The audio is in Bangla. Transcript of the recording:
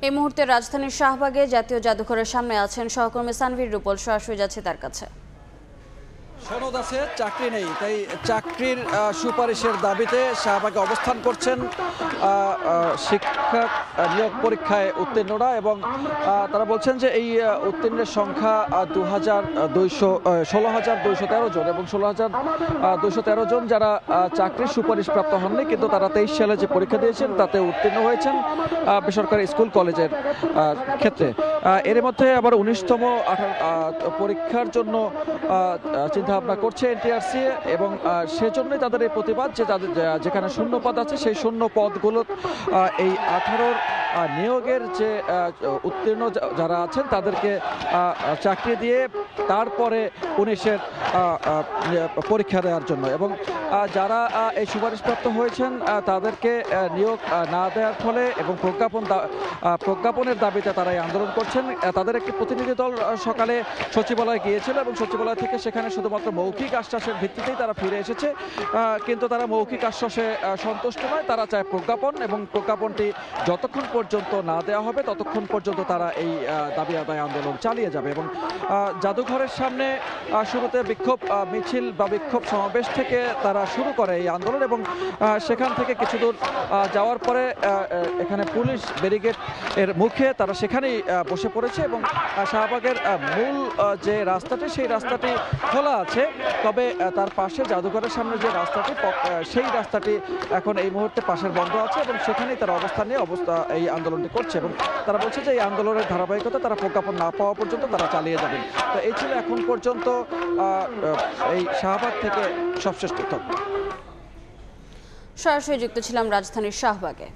এই মুহূর্তে রাজধানীর শাহবাগে জাতীয় জাদুঘরের সামনে আছেন সহকর্মী সানভীর রূপল। সরাসরি যাচ্ছে তার কাছে। সনদ আছে, চাকরি নেই, তাই চাকরির সুপারিশের দাবিতে শাহবাগে অবস্থান করছেন শিক্ষক নিয়োগ পরীক্ষায় উত্তীর্ণরা এবং তারা বলছেন যে এই উত্তীর্ণের সংখ্যা 16,213 জন এবং 16,213 জন যারা চাকরির সুপারিশ প্রাপ্ত হননি, কিন্তু তারা 23 সালে যে পরীক্ষা দিয়েছেন তাতে উত্তীর্ণ হয়েছেন বেসরকারি স্কুল কলেজের ক্ষেত্রে। এর মধ্যে আবার 19তম পরীক্ষার জন্য চিন্তাভাবনা করছে এনটিআরসি এবং সেজন্যই তাদের এই প্রতিবাদ যে তাদের যেখানে শূন্য পদ আছে সেই শূন্য পদগুলো এই 18 নিয়োগের যে উত্তীর্ণ যারা আছেন তাদেরকে চাকরি দিয়ে তারপরে 19-এর পরীক্ষা দেওয়ার জন্য এবং যারা এই সুপারিশপ্রাপ্ত হয়েছেন তাদেরকে নিয়োগ না দেওয়ার ফলে এবং প্রজ্ঞাপনের দাবিতে তারা এই আন্দোলন করছেন। তাদের একটি প্রতিনিধি দল সকালে সচিবালয়ে গিয়েছিল এবং সচিবালয় থেকে সেখানে শুধুমাত্র মৌখিক আশ্বাসের ভিত্তিতেই তারা ফিরে এসেছে, কিন্তু তারা মৌখিক আশ্বাসে সন্তুষ্ট নয়। তারা চায় প্রজ্ঞাপন এবং প্রজ্ঞাপনটি যতক্ষণ পর্যন্ত না দেওয়া হবে ততক্ষণ পর্যন্ত তারা এই দাবি আদায় আন্দোলন চালিয়ে যাবে। এবং জাদুঘরের সামনে শুরুতে বিক্ষোভ মিছিল বা বিক্ষোভ সমাবেশ থেকে তারা শুরু করে এই আন্দোলন এবং সেখান থেকে কিছু দূর যাওয়ার পরে এখানে পুলিশ ব্যারিকেড এর মুখে তারা সেখানেই বসে পড়েছে এবং শাহবাগের মূল যে রাস্তাটি সেই রাস্তাটি খোলা আছে, তবে তার পাশে জাদুঘরের সামনে যে রাস্তাটি সেই রাস্তাটি এখন এই মুহূর্তে পাশের বন্ধ আছে এবং সেখানেই তারা অবস্থান নিয়ে এই আন্দোলনটি করছে এবং তারা বলছে যে এই আন্দোলনের ধারাবাহিকতা তারা প্রজ্ঞাপন না পাওয়া পর্যন্ত তারা চালিয়ে যাবেন। তো এই ছিল এখন পর্যন্ত এই শাহবাগ থেকে সবশেষ তথ্য। সরাসরি যুক্ত ছিলাম রাজধানীর শাহবাগে।